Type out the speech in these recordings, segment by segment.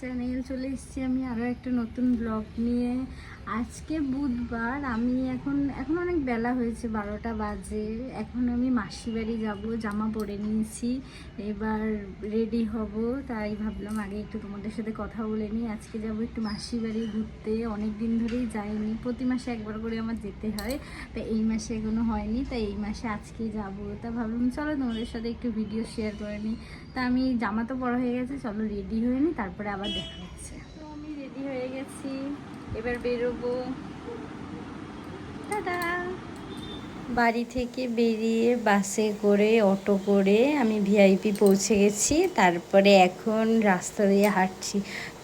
Channel চলে এসেছি আমি আরও একটা নতুন ব্লগ নিয়ে। আজকে বুধবার, আমি এখন অনেক বেলা হয়েছে, 12টা বাজে। এখন আমি মাসি বাড়ি যাবো, জামা পরে নিয়েছি, এবার রেডি হব। তাই ভাবলাম আগে একটু তোমাদের সাথে কথা বলে নিই। আজকে যাব একটু মাসি বাড়ি ঘুরতে, অনেক দিন ধরেই যাইনি, প্রতি মাসে একবার করে আমার যেতে হয়। তা এই মাসে এখনো হয়নি, তাই এই মাসে আজকে যাব। তা ভাবলাম চলো তোমাদের সাথে একটু ভিডিও শেয়ার করে নিই। তা আমি জামা তো পরা হয়ে গেছে, চলো রেডি হয়ে নিই, তারপরে আবার দেখা হচ্ছে। তো আমি রেডি হয়ে গেছি, এবার বেরোবো। টাটা। বাড়ি থেকে বেরিয়ে বাসে করে, অটো করে আমি ভিআইপি পৌঁছে গেছি। তারপরে এখন রাস্তা দিয়ে হাঁটছি।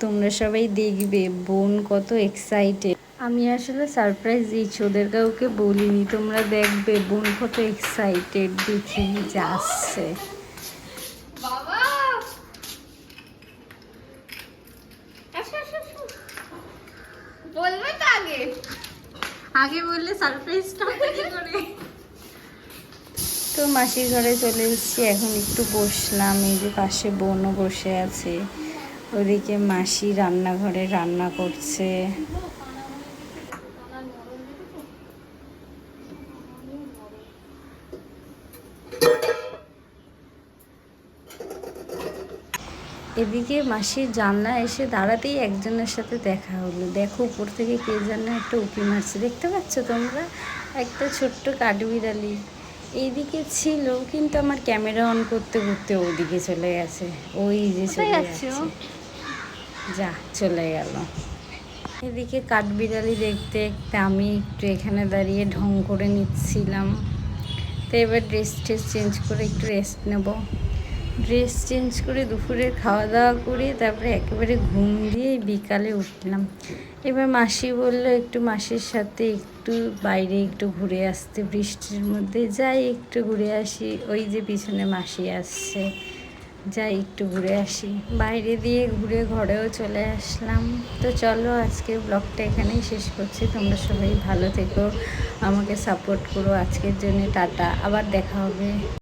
তোমরা সবাই দেখবে বোন কত এক্সাইটেড। আমি আসলে সারপ্রাইজ দিয়েছি, ওদের কাউকে বলিনি। তোমরা দেখবে বোন কত এক্সাইটেড দেখি যে আসছে। বলবে তো আগে আগে বললে সারপ্রাইজটা হবে কি করে। তো মাসির ঘরে চলে এসেছি, এখন একটু বসলাম। এই যে পাশে বোনও বসে আছে, ওদিকে মাসি রান্নাঘরে রান্না করছে। এদিকে মাসির জানলা এসে দাঁড়াতেই একজনের সাথে দেখা হলো। দেখো উপর থেকে কে যেন একটা উঁকি মারছে, দেখতে পাচ্ছ তোমরা? একটা ছোট্ট কাঠবিড়ালি এইদিকে ছিল, কিন্তু আমার ক্যামেরা অন করতে করতে ওদিকে চলে গেছে। ওই যে চলে যাচ্ছে, যা চলে গেল। এদিকে কাঠবিড়ালি দেখতে দেখতে আমি একটু এখানে দাঁড়িয়ে ঢং করে নিচ্ছিলাম। তো এবার ড্রেস চেঞ্জ করে একটু রেস্ট নেব। ড্রেস চেঞ্জ করে দুপুরে খাওয়া দাওয়া করে তারপরে একেবারে ঘুম দিয়ে বিকালে উঠলাম। এবার মাসি বললো একটু মাসির সাথে একটু বাইরে একটু ঘুরে আসতে, বৃষ্টির মধ্যে যাই একটু ঘুরে আসি। ওই যে পিছনে মাসি আসছে, যাই একটু ঘুরে আসি। বাইরে দিয়ে ঘুরে ঘরেও চলে আসলাম। তো চলো আজকে ব্লগটা এখানেই শেষ করছি। তোমরা সবাই ভালো থেকো, আমাকে সাপোর্ট করো। আজকের জন্য টাটা, আবার দেখা হবে।